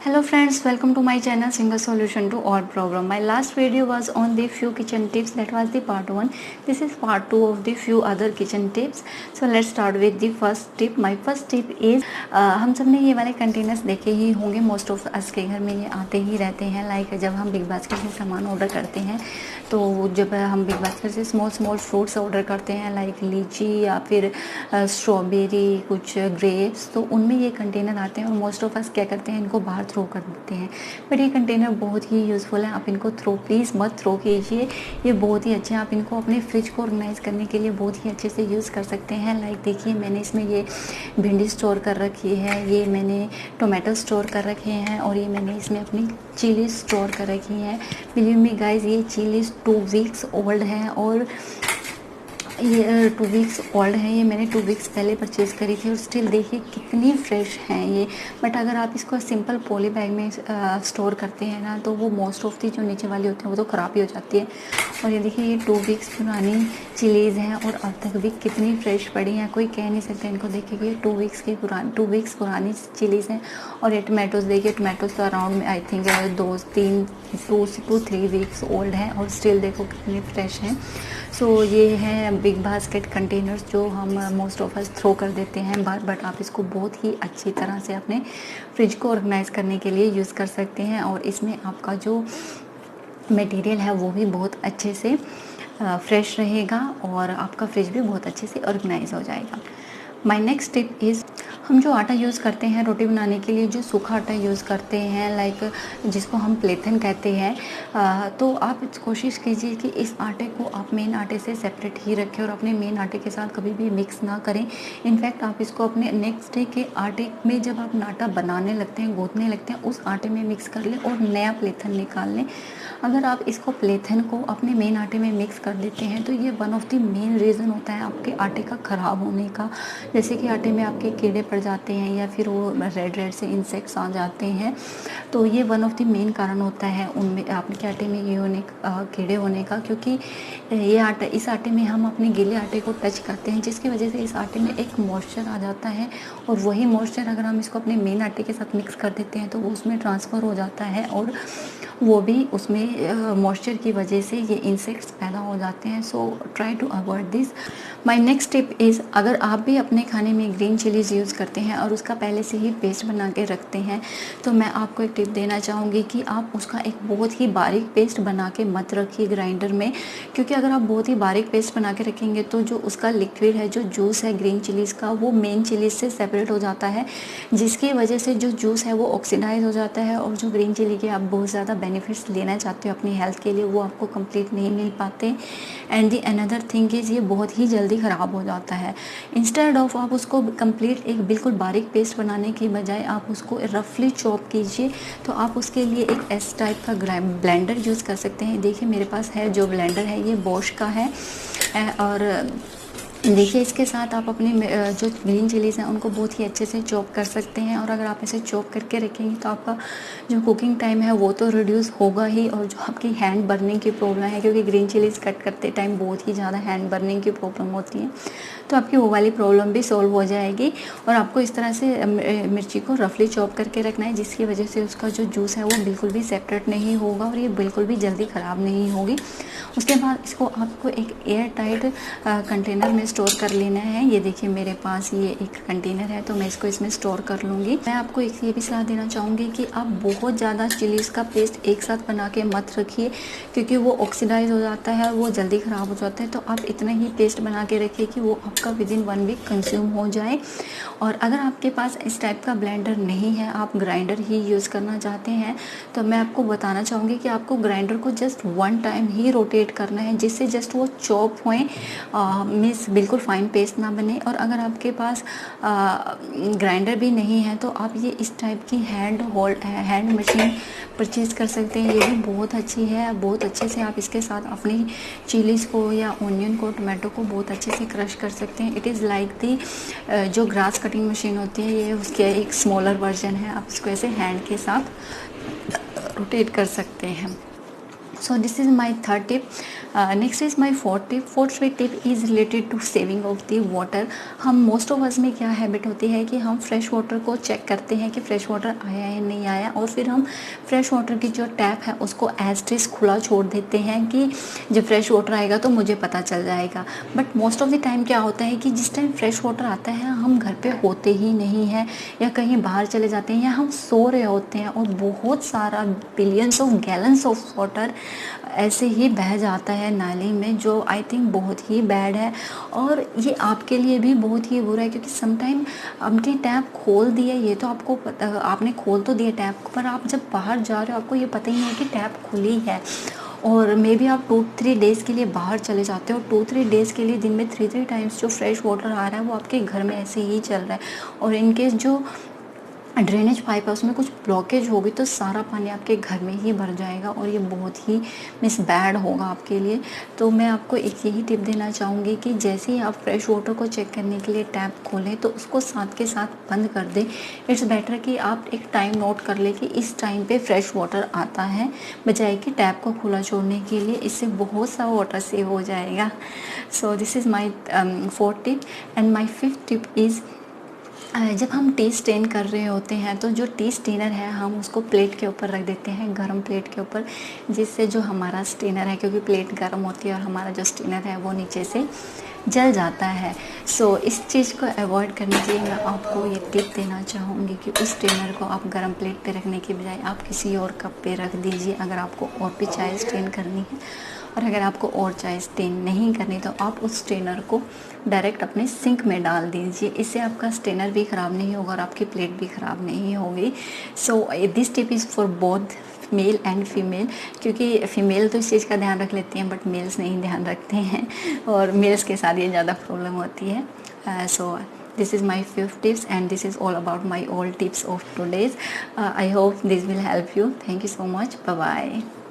Hello friends, welcome to my channel Single Solution to All Problem. My last video was on the few kitchen tips. That was the part 1. This is part 2 of the few other kitchen tips. So let's start with the first tip. My first tip is हम सब ने ये वाले containers देखे ही होंगे. Most of us के घर में ये आते ही रहते हैं. लाइक जब हम बिग बास्केट से सामान ऑर्डर करते हैं तो जब हम बिग बास्केट से स्मॉल फ्रूट्स ऑर्डर करते हैं लाइक लीची या फिर स्ट्रॉबेरी, कुछ ग्रेप्स, तो उनमें ये कंटेनर आते हैं और मोस्ट ऑफ अस क्या करते हैं, इनको बाहर थ्रो कर देते हैं. बट ये कंटेनर बहुत ही यूज़फुल है. आप इनको प्लीज़ मत थ्रो कीजिए. ये बहुत ही अच्छे हैं. आप इनको अपने फ्रिज को ऑर्गेनाइज़ करने के लिए बहुत ही अच्छे से यूज़ कर सकते हैं. लाइक देखिए, मैंने इसमें ये भिंडी स्टोर कर रखी है, ये मैंने टोमेटो स्टोर कर रखे हैं और ये मैंने इसमें अपनी चिली स्टोर कर रखी हैं. बिलीव मी गाइज, ये चिलीज़ 2 वीक्स ओल्ड है और ये 2 वीक्स ओल्ड है. ये मैंने 2 वीक्स पहले परचेज़ करी थी और स्टिल देखिए कितनी फ्रेश हैं ये. बट अगर आप इसको सिंपल पॉली बैग में स्टोर करते हैं ना, तो वो मोस्ट ऑफ दी जो नीचे वाली होती है वो तो ख़राब ही हो जाती है. और ये देखिए, ये 2 वीक्स पुरानी चिलीज़ हैं और अब तक भी कितनी फ्रेश पड़ी हैं. कोई कह नहीं सकता इनको देखिए कि ये 2 वीक्स पुरानी चिलीज़ हैं. और ये टमाटोज़ देखिए, टमाटोज़ तो around I think 2-3 weeks old हैं और स्टिल देखो कितनी फ्रेश हैं. सो ये हैं बिग बास्केट कंटेनर्स जो हम मोस्ट ऑफ अस थ्रो कर देते हैं बार. बट आप इसको बहुत ही अच्छी तरह से अपने फ्रिज को ऑर्गेनाइज़ करने के लिए यूज़ कर सकते हैं. और इसमें आपका जो मटेरियल है वो भी बहुत अच्छे से फ्रेश रहेगा और आपका फ्रिज भी बहुत अच्छे से ऑर्गेनाइज हो जाएगा. माय नेक्स्ट टिप इज़, हम जो आटा यूज़ करते हैं रोटी बनाने के लिए, जो सूखा आटा यूज़ करते हैं लाइक जिसको हम प्लेथन कहते हैं, तो आप कोशिश कीजिए कि इस आटे को आप मेन आटे से सेपरेट ही रखें और अपने मेन आटे के साथ कभी भी मिक्स ना करें. इनफैक्ट आप इसको अपने नेक्स्ट डे के आटे में जब आप आटा बनाने लगते हैं, गूँथने लगते हैं, उस आटे में मिक्स कर लें और नया प्लेथन निकाल लें. अगर आप इसको प्लेथन को अपने मेन आटे में मिक्स कर देते हैं तो ये one of the main reason होता है आपके आटे का ख़राब होने का. जैसे कि आटे में आपके कीड़े पड़ जाते हैं या फिर वो रेड से इंसेक्ट्स आ जाते हैं, तो ये वन ऑफ द मेन कारण होता है उनमें आपके आटे में ये होने कीड़े होने का. क्योंकि इस आटे में हम अपने गीले आटे को टच करते हैं, जिसकी वजह से इस आटे में एक मॉइस्चर आ जाता है और वही मॉइस्चर अगर हम इसको अपने मेन आटे के साथ मिक्स कर देते हैं तो वो उसमें ट्रांसफ़र हो जाता है और वो भी उसमें मॉइस्चर की वजह से ये इंसेक्ट्स पैदा हो जाते हैं. So try to avoid this. My next tip is, अगर आप भी अपने खाने में ग्रीन चिलीज़ यूज़ करते हैं और उसका पहले से ही पेस्ट बना के रखते हैं, तो मैं आपको एक टिप देना चाहूँगी कि आप उसका एक बहुत ही बारीक पेस्ट बना के मत रखिए ग्राइंडर में. क्योंकि अगर आप बहुत ही बारीक पेस्ट बना के रखेंगे तो जो उसका लिक्विड है, जो जूस है ग्रीन चिलीज़ का, वो मेन चिलीज़ से सेपरेट हो जाता है, जिसकी वजह से जो जूस है वो ऑक्सीडाइज हो जाता है और जो ग्रीन चिली के आप बहुत ज़्यादा बेनिफिट्स लेना चाहते हो अपनी हेल्थ के लिए, वो आपको कंप्लीट नहीं मिल पाते. And the another thing is, ये बहुत ही जल्दी ख़राब हो जाता है. इंस्टेड ऑफ आप उसको कंप्लीट एक बिल्कुल बारीक पेस्ट बनाने की बजाय आप उसको रफली चॉप कीजिए, तो आप उसके लिए एक एस टाइप का ब्लेंडर यूज़ कर सकते हैं. देखिए मेरे पास है जो ब्लेंडर है, ये बॉश का है. और देखिए इसके साथ आप अपने जो ग्रीन चिलीज़ हैं उनको बहुत ही अच्छे से चॉप कर सकते हैं. और अगर आप ऐसे चॉप करके रखेंगे तो आपका जो कुकिंग टाइम है वो तो रिड्यूस होगा ही, और जो आपकी हैंड बर्निंग की प्रॉब्लम है, क्योंकि ग्रीन चिलीज़ कट करते टाइम बहुत ही ज़्यादा हैंड बर्निंग की प्रॉब्लम होती है, तो आपकी वो वाली प्रॉब्लम भी सॉल्व हो जाएगी. और आपको इस तरह से मिर्ची को रफली चॉप करके रखना है, जिसकी वजह से उसका जो जूस है वो बिल्कुल भी सेपरेट नहीं होगा और ये बिल्कुल भी जल्दी ख़राब नहीं होगी. उसके बाद इसको आपको एक एयर टाइट कंटेनर में स्टोर कर लेना है. ये देखिए मेरे पास ये एक कंटेनर है, तो मैं इसको इसमें स्टोर कर लूँगी. मैं आपको एक ये भी सलाह देना चाहूँगी कि आप बहुत ज़्यादा चिलीज़ का पेस्ट एक साथ बना के मत रखिए, क्योंकि वो ऑक्सीडाइज हो जाता है और वो जल्दी ख़राब हो जाता है. तो आप इतना ही पेस्ट बना के रखिए कि वो आपका विदिन 1 वीक कंज्यूम हो जाए. और अगर आपके पास इस टाइप का ब्लेंडर नहीं है, आप ग्राइंडर ही यूज़ करना चाहते हैं, तो मैं आपको बताना चाहूँगी कि आपको ग्राइंडर को जस्ट 1 टाइम ही रोटेट करना है, जिससे जस्ट वो चॉप होएं, मीन्स बिल्कुल फाइन पेस्ट ना बने. और अगर आपके पास ग्राइंडर भी नहीं है तो आप ये इस टाइप की हैंड मशीन परचेज़ कर सकते हैं. ये भी बहुत अच्छी है. बहुत अच्छे से आप इसके साथ अपनी चिलीज़ को या ऑनियन को, टमाटो को बहुत अच्छे से क्रश कर सकते हैं. इट इज़ लाइक दी जो ग्रास कटिंग मशीन होती है, ये उसके एक स्मॉलर वर्जन है. आप इसको ऐसे हैंड के साथ रोटेट कर सकते हैं. So this is my third tip. Next is my fourth tip. Fourth tip is related to saving of the water. हम मोस्ट ऑफ अस में क्या हैबिट होती है कि हम फ्रेश वाटर को चेक करते हैं कि फ्रेश वाटर आया है नहीं आया, और फिर हम फ्रेश वाटर की जो टैप है उसको एज इट इज़ खुला छोड़ देते हैं कि जब फ्रेश वाटर आएगा तो मुझे पता चल जाएगा. But most of the time क्या होता है कि जिस टाइम फ्रेश वाटर आता है हम घर पे होते ही नहीं हैं, या कहीं बाहर चले जाते हैं, या हम सो रहे होते हैं, और बहुत सारा billions of gallons of water ऐसे ही बह जाता है नाली में, जो आई थिंक बहुत ही बैड है. और ये आपके लिए भी बहुत ही बुरा है, क्योंकि समटाइम आपने टैप खोल दिया, ये तो आपको पता, आपने खोल तो दिया टैप, पर आप जब बाहर जा रहे हो आपको ये पता ही नहीं है कि टैप खुली है. और मे बी आप 2-3 डेज़ के लिए बाहर चले जाते हो, 2-3 डेज़ के लिए दिन में 3 टाइम्स जो फ्रेश वाटर आ रहा है वो आपके घर में ऐसे ही चल रहा है, और इनकेस जो ड्रेनेज पाइप है उसमें कुछ ब्लॉकेज होगी तो सारा पानी आपके घर में ही भर जाएगा, और ये बहुत ही बैड होगा आपके लिए. तो मैं आपको एक यही टिप देना चाहूँगी कि जैसे ही आप फ्रेश वाटर को चेक करने के लिए टैप खोलें तो उसको साथ के साथ बंद कर दें. इट्स बेटर कि आप एक टाइम नोट कर लें कि इस टाइम पे फ्रेश वाटर आता है, बजाय कि टैप को खुला छोड़ने के लिए. इससे बहुत सा वाटर सेव हो जाएगा. So this is my fourth tip. And my fifth tip is, जब हम टी स्टेन कर रहे होते हैं तो जो टी स्टेनर है हम उसको प्लेट के ऊपर रख देते हैं, गरम प्लेट के ऊपर, जिससे जो हमारा स्टेनर है, क्योंकि प्लेट गरम होती है और हमारा जो स्टेनर है वो नीचे से जल जाता है. सो इस चीज़ को अवॉइड करने के लिए मैं आपको ये टिप देना चाहूँगी कि उस स्टेनर को आप गरम प्लेट पे रखने के बजाय आप किसी और कप पे रख दीजिए, अगर आपको और भी चाय स्टेन करनी है. और अगर आपको और चाय स्टेन नहीं करनी तो आप उस स्टेनर को डायरेक्ट अपने सिंक में डाल दीजिए. इससे आपका स्टेनर भी ख़राब नहीं होगा और आपकी प्लेट भी ख़राब नहीं होगी. So this tip is for both male and female, क्योंकि फ़ीमेल तो इस चीज़ का ध्यान रख लेती हैं बट मेल्स नहीं ध्यान रखते हैं, और मेल्स के साथ ये ज़्यादा प्रॉब्लम होती है. सो this is my 5th tips, and this is all about my all tips of today's. I hope this will help you. Thank you so much. Bye bye.